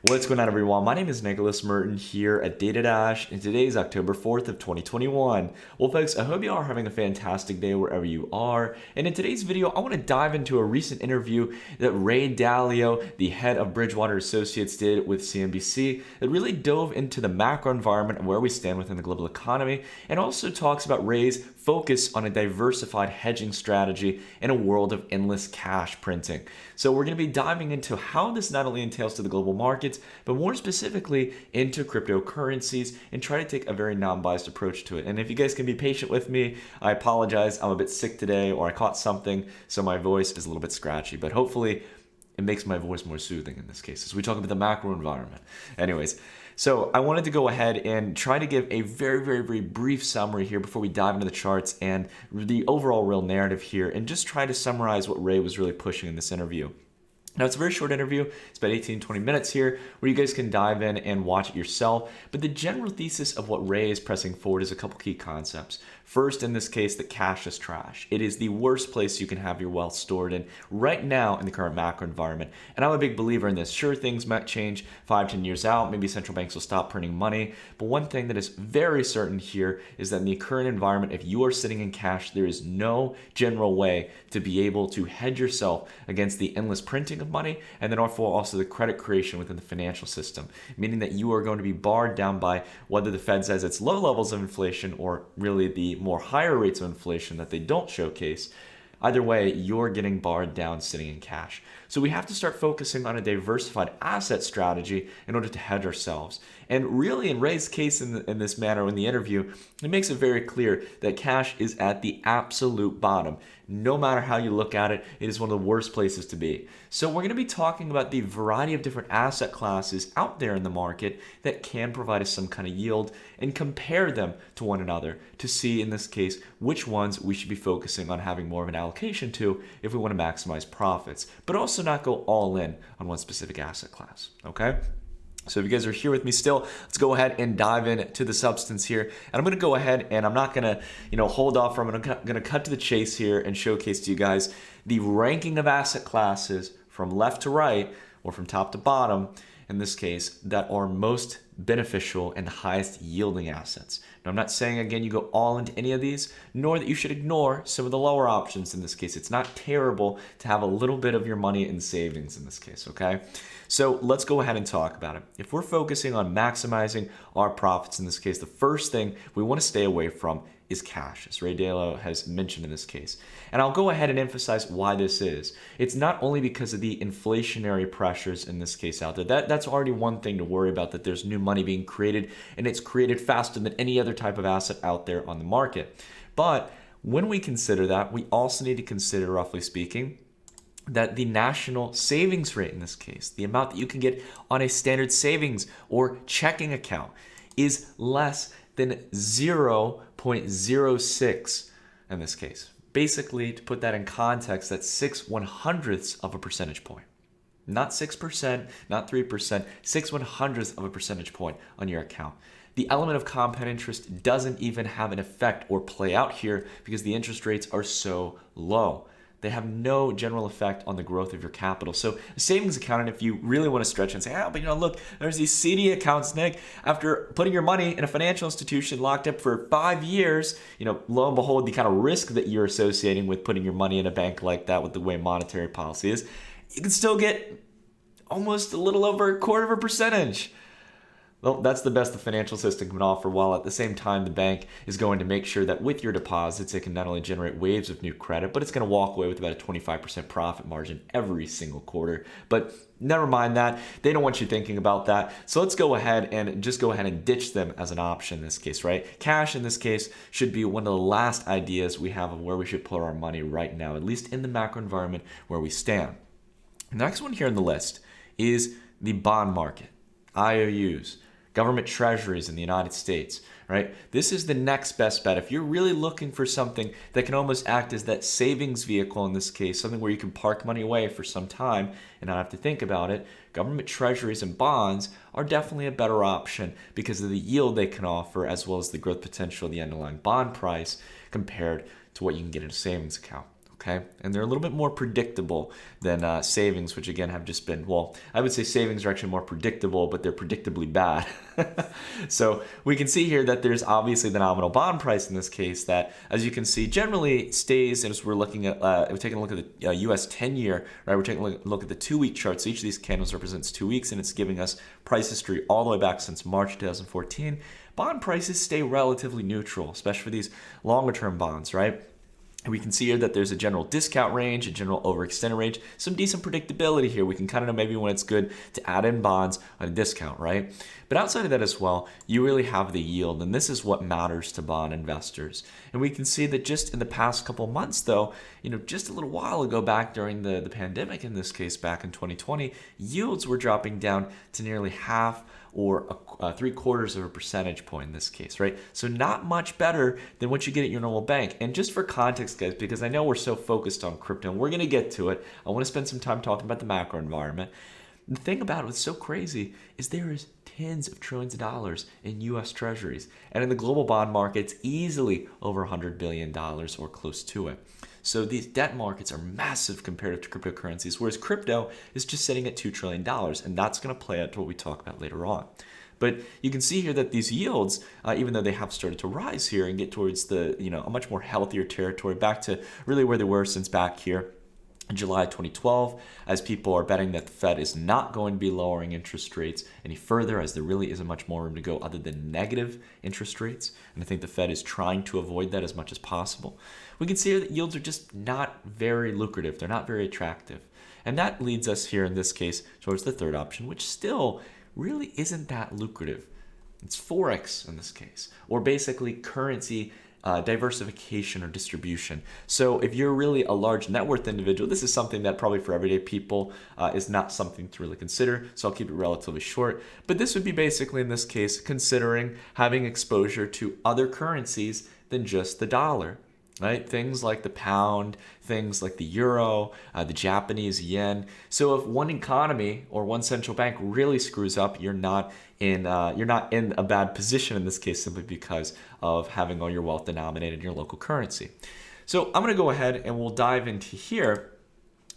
What's going on, everyone? My name is Nicholas Merton here at Data Dash, and today is October 4th of 2021. Well, folks, I hope you are having a fantastic day wherever you are. And in today's video, I want to dive into a recent interview that Ray Dalio, the head of Bridgewater Associates, did with CNBC that really dove into the macro environment and where we stand within the global economy, and also talks about Ray's focus on a diversified hedging strategy in a world of endless cash printing. So we're going to be diving into how this not only entails to the global markets, but more specifically into cryptocurrencies, and try to take a very non-biased approach to it. And if you guys can be patient with me, I apologize. I'm a bit sick today, or I caught something, so my voice is a little bit scratchy, but hopefully it makes my voice more soothing in this case as we talk about the macro environment. Anyways, so I wanted to go ahead and try to give a very brief summary here before we dive into the charts and the overall real narrative here, and just try to summarize what Ray was really pushing in this interview. Now, it's a very short interview. It's about 18-20 minutes here where you guys can dive in and watch it yourself. But the general thesis of what Ray is pressing forward is a couple key concepts. First, in this case, that cash is trash. It is the worst place you can have your wealth stored in right now in the current macro environment. And I'm a big believer in this. Sure, things might change 5-10 years out. Maybe central banks will stop printing money. But one thing that is very certain here is that in the current environment, if you are sitting in cash, there is no general way to be able to hedge yourself against the endless printing of money, and then also the credit creation within the financial system, meaning that you are going to be barred down by whether the Fed says it's low levels of inflation or really the more higher rates of inflation that they don't showcase. Either way, you're getting barred down sitting in cash. So we have to start focusing on a diversified asset strategy in order to hedge ourselves. And really, in Ray's case in this manner in the interview, it makes it very clear that cash is at the absolute bottom. No matter how you look at it, it is one of the worst places to be. So we're going to be talking about the variety of different asset classes out there in the market that can provide us some kind of yield, and compare them to one another to see, in this case, which ones we should be focusing on having more of an allocation to if we want to maximize profits, but also not go all in on one specific asset class, okay? So if you guys are here with me still, let's go ahead and dive into the substance here. And I'm going to go ahead and I'm not going to, hold off. I'm going to cut to the chase here and showcase to you guys the ranking of asset classes from left to right, or from top to bottom, in this case, that are most beneficial and highest yielding assets. Now, I'm not saying, again, you go all into any of these, nor that you should ignore some of the lower options in this case. It's not terrible to have a little bit of your money in savings in this case, okay? So let's go ahead and talk about it. If we're focusing on maximizing our profits in this case, the first thing we want to stay away from is cash, as Ray Dalio has mentioned in this case. And I'll go ahead and emphasize why this is. It's not only because of the inflationary pressures in this case out there. That's already one thing to worry about, that there's new money being created, and it's created faster than any other type of asset out there on the market. But when we consider that, we also need to consider, roughly speaking, that the national savings rate in this case, the amount that you can get on a standard savings or checking account, is less than 0.06 in this case. Basically, to put that in context, that's 6/100ths of a percentage point. Not 6%, not 3%, 6/100ths of a percentage point on your account. The element of compound interest doesn't even have an effect or play out here because the interest rates are so low. They have no general effect on the growth of your capital. So a savings account, and if you really want to stretch and say, but look, there's these CD accounts, Nick, after putting your money in a financial institution locked up for 5 years, lo and behold, the kind of risk that you're associating with putting your money in a bank like that with the way monetary policy is, you can still get almost a little over 1/4%. Well, that's the best the financial system can offer, while at the same time the bank is going to make sure that with your deposits it can not only generate waves of new credit, but it's going to walk away with about a 25% profit margin every single quarter. But never mind that. They don't want you thinking about that. So let's go ahead and ditch them as an option in this case, right? Cash in this case should be one of the last ideas we have of where we should put our money right now, at least in the macro environment where we stand. The next one here on the list is the bond market, IOUs. Government treasuries in the United States, right? This is the next best bet. If you're really looking for something that can almost act as that savings vehicle in this case, something where you can park money away for some time and not have to think about it, government treasuries and bonds are definitely a better option because of the yield they can offer, as well as the growth potential of the underlying bond price compared to what you can get in a savings account. Okay, and they're a little bit more predictable than savings, which again have just been, well, I would say savings are actually more predictable, but they're predictably bad. So we can see here that there's obviously the nominal bond price in this case that, as you can see, generally stays, and as we're looking at, we're taking a look at the US 10-year, right? We're taking a look at the 2-week chart. So each of these candles represents 2 weeks, and it's giving us price history all the way back since March 2014. Bond prices stay relatively neutral, especially for these longer term bonds, right? We can see here that there's a general discount range, a general overextended range, some decent predictability here. We can kind of know maybe when it's good to add in bonds on a discount, right? But outside of that as well, you really have the yield, and this is what matters to bond investors. And we can see that just in the past couple months, though, just a little while ago back during the pandemic, in this case back in 2020, yields were dropping down to nearly half or 3/4 of a percentage point in this case, right? So not much better than what you get at your normal bank. And just for context, guys, because I know we're so focused on crypto, and we're going to get to it, I want to spend some time talking about the macro environment. The thing about it what's so crazy is there is tens of trillions of dollars in U.S. treasuries. And in the global bond markets, easily over $100 billion or close to it. So these debt markets are massive compared to cryptocurrencies, whereas crypto is just sitting at $2 trillion. And that's going to play out to what we talk about later on. But you can see here that these yields, even though they have started to rise here and get towards the, a much more healthier territory, back to really where they were since back here in July 2012, as people are betting that the Fed is not going to be lowering interest rates any further, as there really isn't much more room to go other than negative interest rates. And I think the Fed is trying to avoid that as much as possible. We can see here that yields are just not very lucrative. They're not very attractive. And that leads us here in this case towards the third option, which still really isn't that lucrative. It's Forex in this case, or basically currency diversification or distribution. So if you're really a large net worth individual, this is something that probably for everyday people is not something to really consider. So I'll keep it relatively short. But this would be basically in this case considering having exposure to other currencies than just the dollar. Right? Things like the pound, things like the euro, the Japanese yen. So if one economy or one central bank really screws up, you're not in a bad position in this case simply because of having all your wealth denominated in your local currency. So I'm going to go ahead and we'll dive into here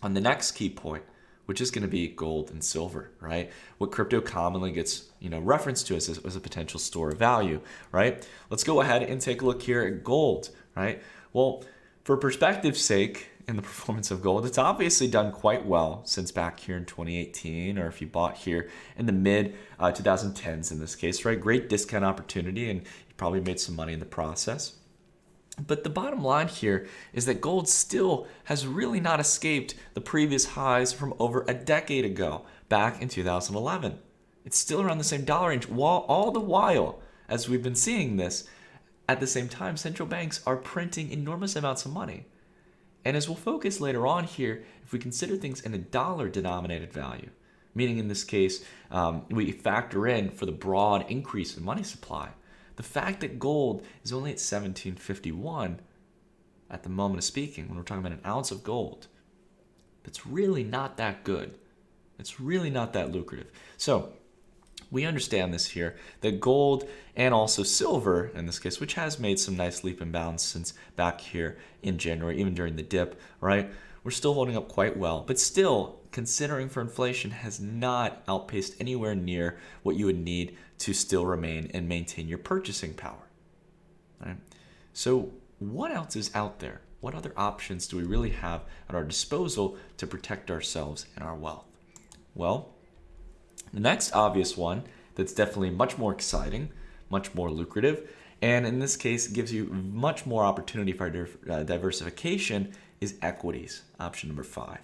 on the next key point, which is going to be gold and silver, right? What crypto commonly gets referenced to as a potential store of value, right? Let's go ahead and take a look here at gold, right? Well, for perspective's sake, in the performance of gold, it's obviously done quite well since back here in 2018, or if you bought here in the mid 2010s in this case, right? Great discount opportunity, and you probably made some money in the process. But the bottom line here is that gold still has really not escaped the previous highs from over a decade ago, back in 2011. It's still around the same dollar range, while all the while, as we've been seeing this, at the same time, central banks are printing enormous amounts of money. And as we'll focus later on here, if we consider things in a dollar-denominated value, meaning in this case, we factor in for the broad increase in money supply, the fact that gold is only at $17.51 at the moment of speaking, when we're talking about an ounce of gold, that's really not that good. It's really not that lucrative. So we understand this here, that gold and also silver, in this case, which has made some nice leap and bounds since back here in January, even during the dip, right? We're still holding up quite well, but still, considering for inflation, has not outpaced anywhere near what you would need to still remain and maintain your purchasing power, right? So what else is out there? What other options do we really have at our disposal to protect ourselves and our wealth? Well, the next obvious one that's definitely much more exciting, much more lucrative, and in this case gives you much more opportunity for diversification is equities, option number 5.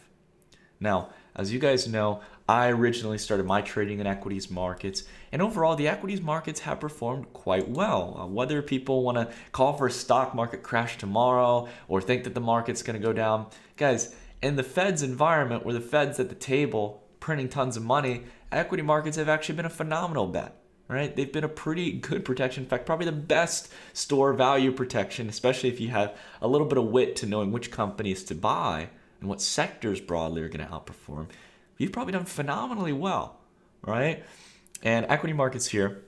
Now, as you guys know, I originally started my trading in equities markets, and overall the equities markets have performed quite well. Whether people want to call for a stock market crash tomorrow or think that the market's going to go down, guys, in the Fed's environment where the Fed's at the table printing tons of money, equity markets have actually been a phenomenal bet, right? They've been a pretty good protection. In fact, probably the best store value protection, especially if you have a little bit of wit to knowing which companies to buy and what sectors broadly are going to outperform. You've probably done phenomenally well, right? And equity markets here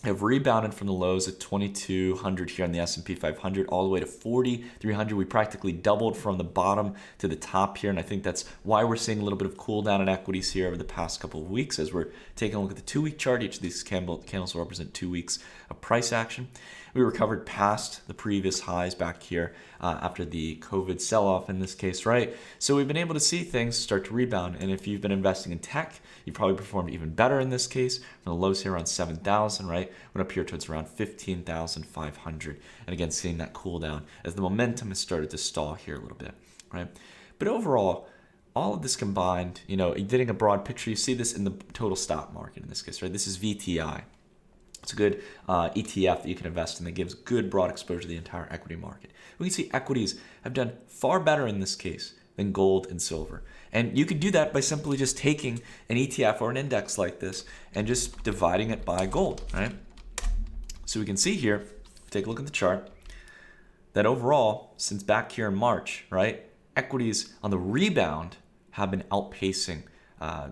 have rebounded from the lows at 2,200 here on the S&P 500 all the way to 4,300. We practically doubled from the bottom to the top here, and I think that's why we're seeing a little bit of cool down in equities here over the past couple of weeks as we're taking a look at the 2-week chart. Each of these candles will represent 2 weeks of price action. We recovered past the previous highs back here after the COVID sell-off in this case, right? So we've been able to see things start to rebound, and if you've been investing in tech, you probably performed even better in this case. From the lows here around 7,000, right? Went up here towards around 15,500. And again, seeing that cool down as the momentum has started to stall here a little bit, right? But overall, all of this combined, getting a broad picture, you see this in the total stock market in this case, right? This is VTI. It's a good ETF that you can invest in that gives good broad exposure to the entire equity market. We can see equities have done far better in this case than gold and silver. And you could do that by simply just taking an ETF or an index like this and just dividing it by gold, right? So we can see here, take a look at the chart, that overall, since back here in March, right, equities on the rebound have been outpacing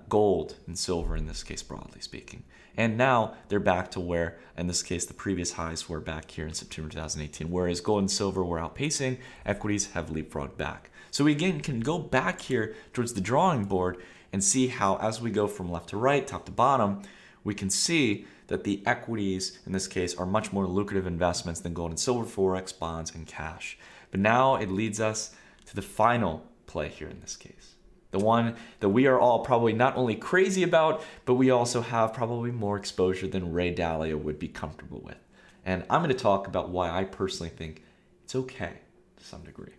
gold and silver in this case, broadly speaking. And now they're back to where, in this case, the previous highs were back here in September 2018. Whereas gold and silver were outpacing, equities have leapfrogged back. So we again can go back here towards the drawing board and see how, as we go from left to right, top to bottom, we can see that the equities, in this case, are much more lucrative investments than gold and silver, forex, bonds, and cash. But now it leads us to the final play here in this case. The one that we are all probably not only crazy about, but we also have probably more exposure than Ray Dalio would be comfortable with. And I'm going to talk about why I personally think it's okay to some degree.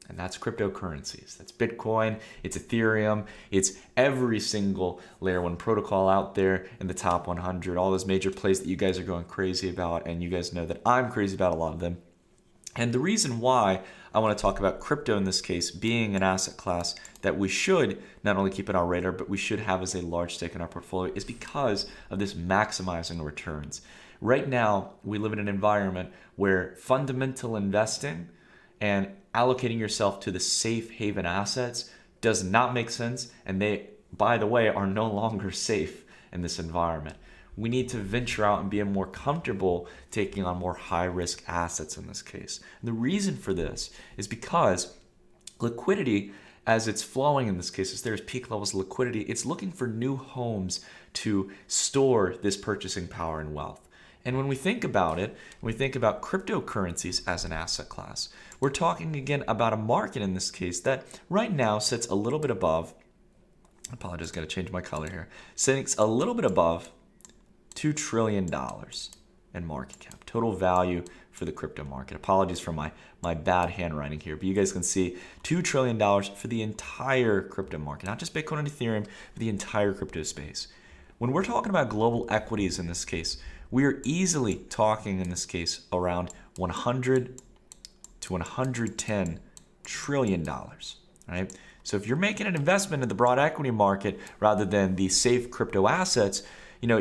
And that's cryptocurrencies. That's Bitcoin, it's Ethereum, it's every single layer 1 protocol out there in the top 100, all those major plays that you guys are going crazy about, and you guys know that I'm crazy about a lot of them. And the reason why I want to talk about crypto in this case being an asset class that we should not only keep on our radar, but we should have as a large stake in our portfolio is because of this maximizing returns. Right now, we live in an environment where fundamental investing and allocating yourself to the safe haven assets does not make sense, and they, by the way, are no longer safe in this environment. We need to venture out and be more comfortable taking on more high-risk assets in this case. And the reason for this is because liquidity, as it's flowing in this case, as there's peak levels of liquidity, it's looking for new homes to store this purchasing power and wealth. And when we think about it, when we think about cryptocurrencies as an asset class, we're talking again about a market in this case that right now sits a little bit above, I apologize, got to change my color here, sits a little bit above $2 trillion in market cap, total value for the crypto market. Apologies for my bad handwriting here, but you guys can see $2 trillion for the entire crypto market, not just Bitcoin and Ethereum, but the entire crypto space. When we're talking about global equities in this case, we are easily talking in this case around 100 to 110 trillion dollars, right? So if you're making an investment in the broad equity market rather than the safe crypto assets, I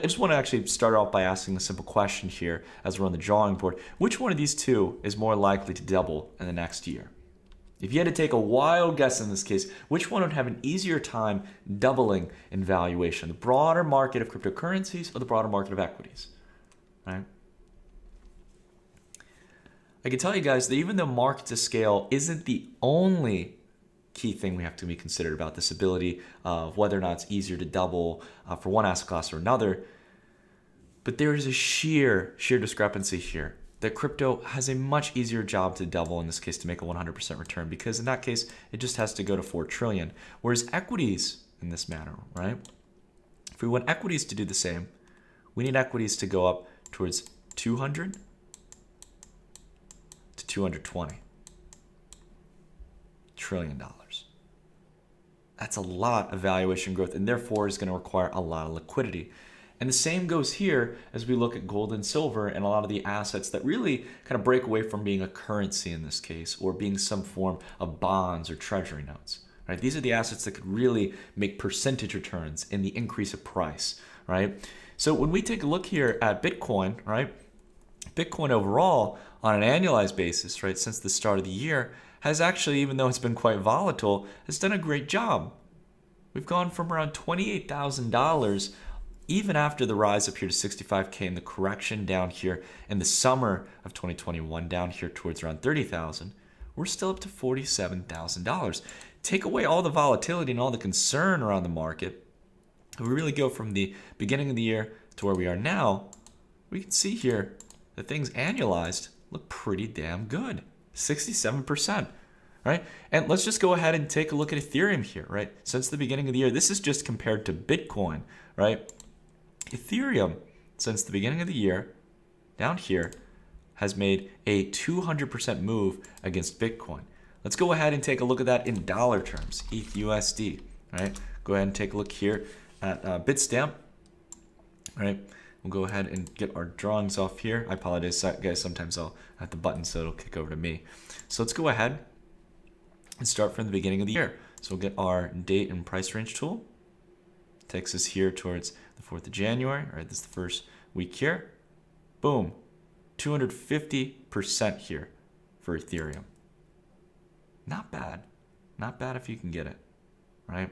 just want to actually start off by asking a simple question here as we're on the drawing board. Which one of these two is more likely to double in the next year? If you had to take a wild guess in this case, which one would have an easier time doubling in valuation? The broader market of cryptocurrencies or the broader market of equities, right? I can tell you guys that even though market to scale isn't the only key thing we have to be considered about this ability of whether or not it's easier to double for one asset class or another, but there is a sheer discrepancy here that crypto has a much easier job to double in this case to make a 100% return, because in that case it just has to go to 4 trillion, whereas equities in this manner, right? If we want equities to do the same, we need equities to go up towards 200 to 220 trillion dollars. That's a lot of valuation growth, and therefore is going to require a lot of liquidity. And the same goes here as we look at gold and silver and a lot of the assets that really kind of break away from being a currency in this case, or being some form of bonds or treasury notes. Right? These are the assets that could really make percentage returns in the increase of price. Right? So when we take a look here at Bitcoin, right? Bitcoin overall on an annualized basis, right, since the start of the year, has actually, even though it's been quite volatile, has done a great job. We've gone from around $28,000 even after the rise up here to 65K and the correction down here in the summer of 2021, down here towards around 30,000, we're still up to $47,000. Take away all the volatility and all the concern around the market. If we really go from the beginning of the year to where we are now, we can see here that things annualized look pretty damn good. 67%, right? And let's just go ahead and take a look at Ethereum here, right? Since the beginning of the year, this is just compared to Bitcoin, right? Ethereum, since the beginning of the year, down here, has made a 200% move against Bitcoin. Let's go ahead and take a look at that in dollar terms, ETH/USD, right? Go ahead and take a look here at Bitstamp, right? We'll go ahead and get our drawings off here. I apologize, guys. Sometimes I'll have the button so it'll kick over to me. So let's go ahead and start from the beginning of the year. So we'll get our date and price range tool. Takes us here towards the 4th of January. All right, this is the first week here. Boom. 250% here for Ethereum. Not bad. Not bad if you can get it, right?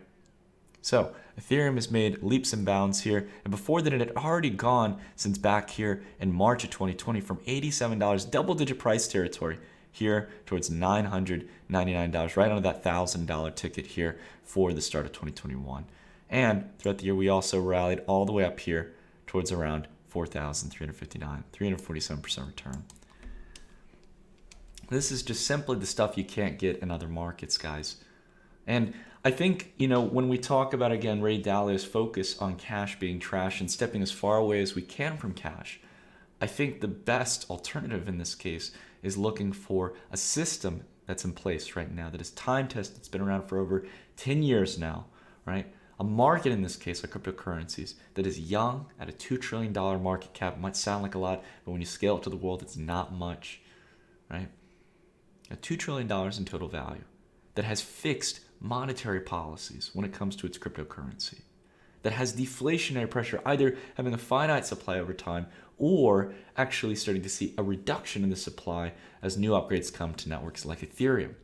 So Ethereum has made leaps and bounds here. And before that, it had already gone since back here in March of 2020 from $87, double-digit price territory, here towards $999, right under that $1,000 ticket here for the start of 2021. And throughout the year, we also rallied all the way up here towards around 4,359, 347% return. This is just simply the stuff you can't get in other markets, guys. And I think, when we talk about, again, Ray Dalio's focus on cash being trash and stepping as far away as we can from cash, I think the best alternative in this case is looking for a system that's in place right now that is time-tested. It's been around for over 10 years now, right? A market in this case, like cryptocurrencies, that is young at a $2 trillion market cap. It might sound like a lot, but when you scale it to the world, it's not much, right? A $2 trillion in total value that has fixed monetary policies when it comes to its cryptocurrency, that has deflationary pressure, either having a finite supply over time or actually starting to see a reduction in the supply as new upgrades come to networks like Ethereum.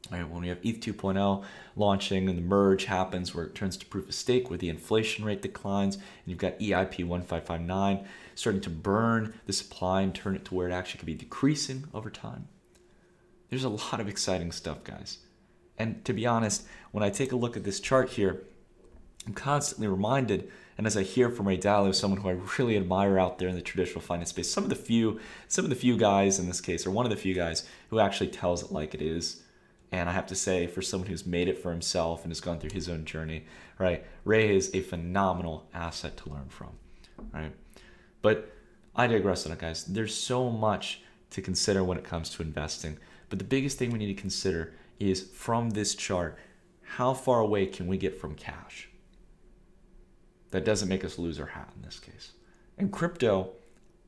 Right, when we have ETH 2.0 launching and the merge happens where it turns to proof of stake, where the inflation rate declines, and you've got EIP 1559 starting to burn the supply and turn it to where it actually could be decreasing over time. There's a lot of exciting stuff, guys. And to be honest, when I take a look at this chart here, I'm constantly reminded, and as I hear from Ray Dalio, someone who I really admire out there in the traditional finance space, some of the few guys in this case, or one of the few guys who actually tells it like it is. And I have to say, for someone who's made it for himself and has gone through his own journey, right, Ray is a phenomenal asset to learn from, right? But I digress on it, guys. There's so much to consider when it comes to investing. But the biggest thing we need to consider is, from this chart, how far away can we get from cash? That doesn't make us lose our hat in this case. And crypto,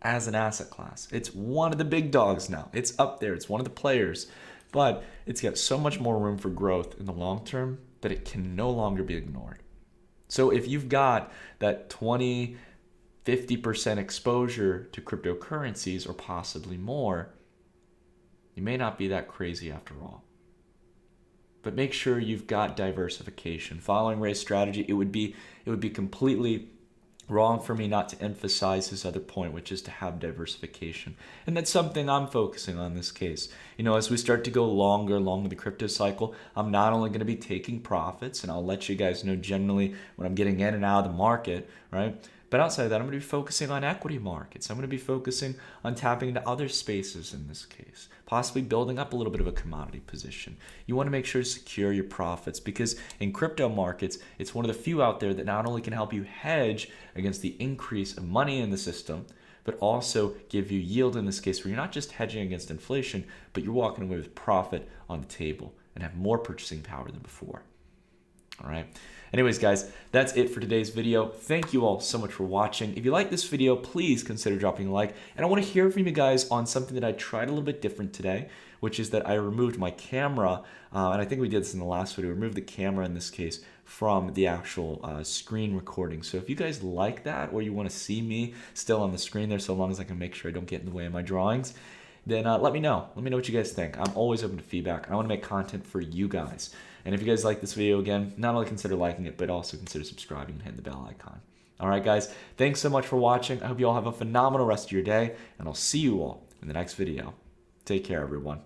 as an asset class, it's one of the big dogs now. It's up there. It's one of the players. But it's got so much more room for growth in the long term that it can no longer be ignored. So if you've got that 20, 50% exposure to cryptocurrencies or possibly more, you may not be that crazy after all. But make sure you've got diversification. Following Ray's strategy, it would be completely wrong for me not to emphasize his other point, which is to have diversification. And that's something I'm focusing on in this case. As we start to go longer along the crypto cycle, I'm not only going to be taking profits, and I'll let you guys know generally when I'm getting in and out of the market, right? But outside of that, I'm going to be focusing on equity markets. I'm going to be focusing on tapping into other spaces in this case, possibly building up a little bit of a commodity position. You want to make sure to secure your profits, because in crypto markets, it's one of the few out there that not only can help you hedge against the increase of money in the system, but also give you yield in this case, where you're not just hedging against inflation, but you're walking away with profit on the table and have more purchasing power than before. All right. Anyways, guys, that's it for today's video. Thank you all so much for watching. If you like this video, please consider dropping a like. And I want to hear from you guys on something that I tried a little bit different today, which is that I removed my camera. And I think we did this in the last video. Removed the camera in this case from the actual screen recording. So if you guys like that, or you want to see me still on the screen there, so long as I can make sure I don't get in the way of my drawings, then let me know. Let me know what you guys think. I'm always open to feedback. I want to make content for you guys. And if you guys like this video, again, not only consider liking it, but also consider subscribing and hitting the bell icon. All right, guys, thanks so much for watching. I hope you all have a phenomenal rest of your day, and I'll see you all in the next video. Take care, everyone.